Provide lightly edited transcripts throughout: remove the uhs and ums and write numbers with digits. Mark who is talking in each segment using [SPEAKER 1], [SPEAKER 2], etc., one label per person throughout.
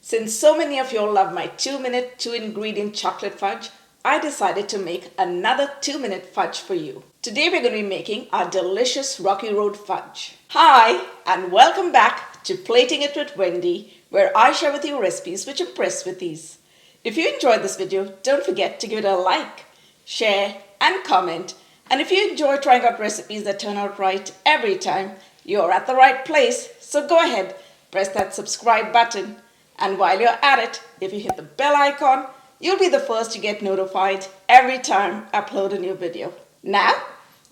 [SPEAKER 1] Since so many of you all love my 2-minute, 2-ingredient chocolate fudge, I decided to make another 2-minute fudge for you. Today we're going to be making our delicious Rocky Road Fudge. Hi, and welcome back to Plating It with Wendy, where I share with you recipes which impress with ease. If you enjoyed this video, don't forget to give it a like, share, and comment. And if you enjoy trying out recipes that turn out right every time, you're at the right place. So go ahead, press that subscribe button. And while you're at it, if you hit the bell icon, you'll be the first to get notified every time I upload a new video. Now,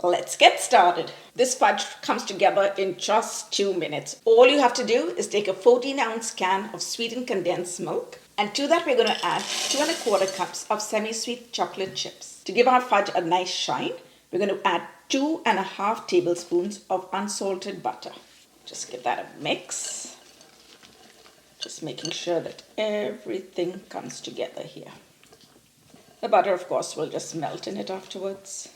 [SPEAKER 1] let's get started. This fudge comes together in just 2 minutes. All you have to do is take a 14-ounce can of sweetened condensed milk. And to that, we're going to add 2 1/4 cups of semi-sweet chocolate chips. To give our fudge a nice shine, we're going to add 2 1/2 tablespoons of unsalted butter. Just give that a mix. Just making sure that everything comes together here. The butter, of course, will just melt in it afterwards.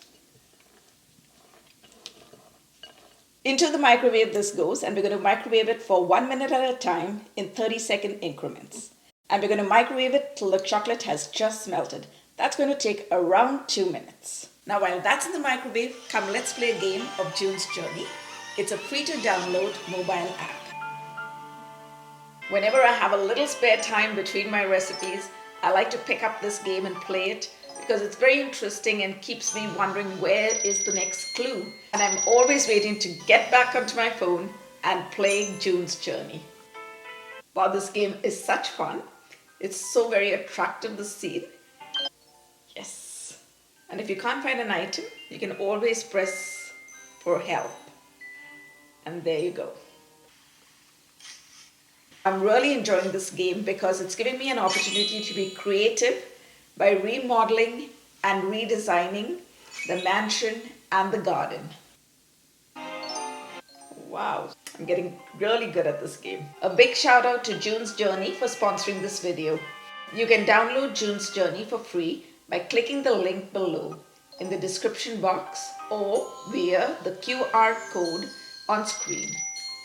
[SPEAKER 1] Into the microwave this goes, and we're going to microwave it for 1 minute at a time in 30-second increments. And we're going to microwave it till the chocolate has just melted. That's going to take around 2 minutes. Now, while that's in the microwave, come let's play a game of June's Journey. It's a free-to-download mobile app. Whenever I have a little spare time between my recipes, I like to pick up this game and play it because it's very interesting and keeps me wondering where is the next clue. And I'm always waiting to get back onto my phone and play June's Journey. Wow, this game is such fun. It's so very attractive, the scene. Yes. And if you can't find an item, you can always press for help. And there you go. I'm really enjoying this game because it's giving me an opportunity to be creative by remodeling and redesigning the mansion and the garden. Wow, I'm getting really good at this game. A big shout out to June's Journey for sponsoring this video. You can download June's Journey for free by clicking the link below in the description box or via the QR code on screen.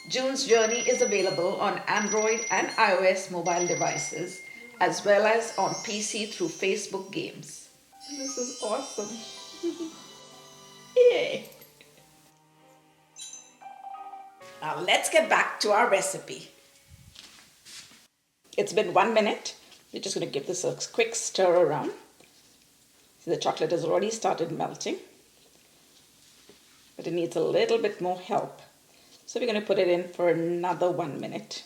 [SPEAKER 1] June's Journey is available on Android and iOS mobile devices as well as on PC through Facebook Games. This is awesome. Yay! Now let's get back to our recipe. It's been 1 minute. We're just going to give this a quick stir around. See, the chocolate has already started melting, but it needs a little bit more help. So we're going to put it in for another 1 minute.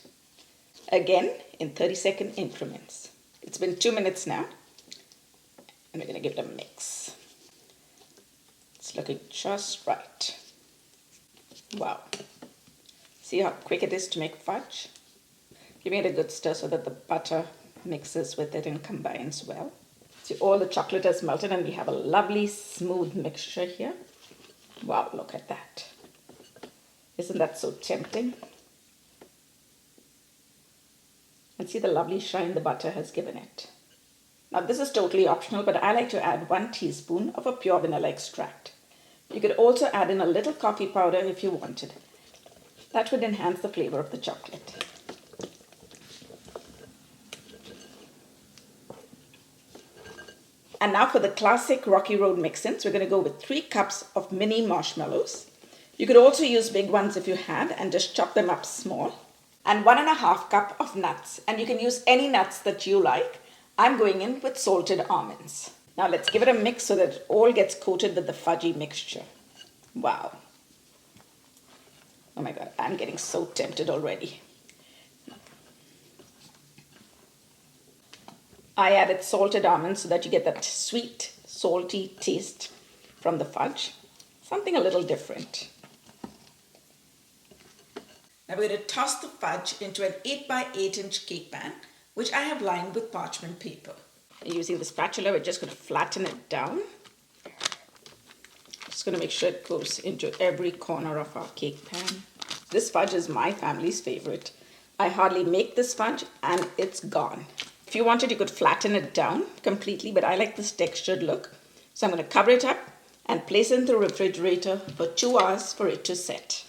[SPEAKER 1] Again, in 30-second increments. It's been 2 minutes now. And we're going to give it a mix. It's looking just right. Wow. See how quick it is to make fudge? Giving it a good stir so that the butter mixes with it and combines well. See, all the chocolate has melted and we have a lovely smooth mixture here. Wow, look at that. Isn't that so tempting? And see the lovely shine the butter has given it. Now this is totally optional, but I like to add 1 teaspoon of a pure vanilla extract. You could also add in a little coffee powder if you wanted. That would enhance the flavor of the chocolate. And now for the classic Rocky Road mix-ins, we're going to go with 3 cups of mini marshmallows. You could also use big ones if you had and just chop them up small. And 1 1/2 cup of nuts. And you can use any nuts that you like. I'm going in with salted almonds. Now let's give it a mix so that it all gets coated with the fudgy mixture. Wow. Oh my God, I'm getting so tempted already. I added salted almonds so that you get that sweet, salty taste from the fudge. Something a little different. Now we're going to toss the fudge into an 8x8-inch cake pan, which I have lined with parchment paper. Using the spatula, we're just going to flatten it down. Just going to make sure it goes into every corner of our cake pan. This fudge is my family's favorite. I hardly make this fudge and it's gone. If you wanted, you could flatten it down completely, but I like this textured look. So I'm going to cover it up and place it in the refrigerator for 2 hours for it to set.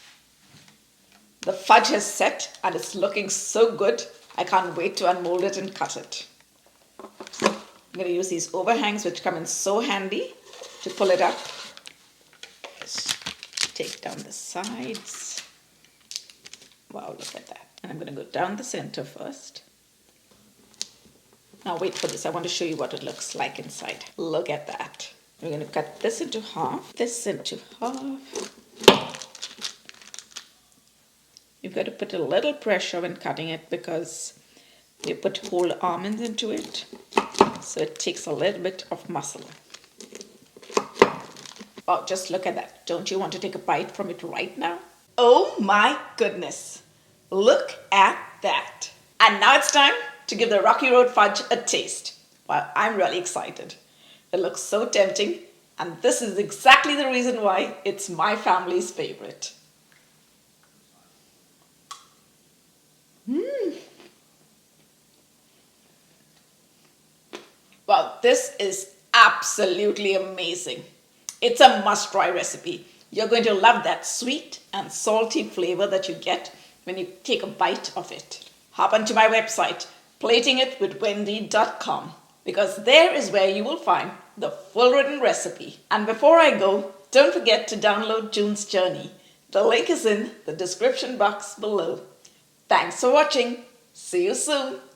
[SPEAKER 1] The fudge has set and it's looking so good. I can't wait to unmold it and cut it. I'm going to use these overhangs which come in so handy to pull it up. Just take down the sides. Wow, look at that. And I'm going to go down the center first. Now wait for this. I want to show you what it looks like inside. Look at that. We're going to cut this into half, this into half. You've got to put a little pressure when cutting it because you put whole almonds into it. So it takes a little bit of muscle. Oh, just look at that. Don't you want to take a bite from it right now? Oh my goodness. Look at that. And now it's time to give the Rocky Road Fudge a taste. Well, I'm really excited. It looks so tempting, and this is exactly the reason why it's my family's favorite. Well, this is absolutely amazing. It's a must-try recipe. You're going to love that sweet and salty flavor that you get when you take a bite of it. Hop onto my website, platingitwithwendy.com, because there is where you will find the full written recipe. And before I go, don't forget to download June's Journey. The link is in the description box below. Thanks for watching. See you soon.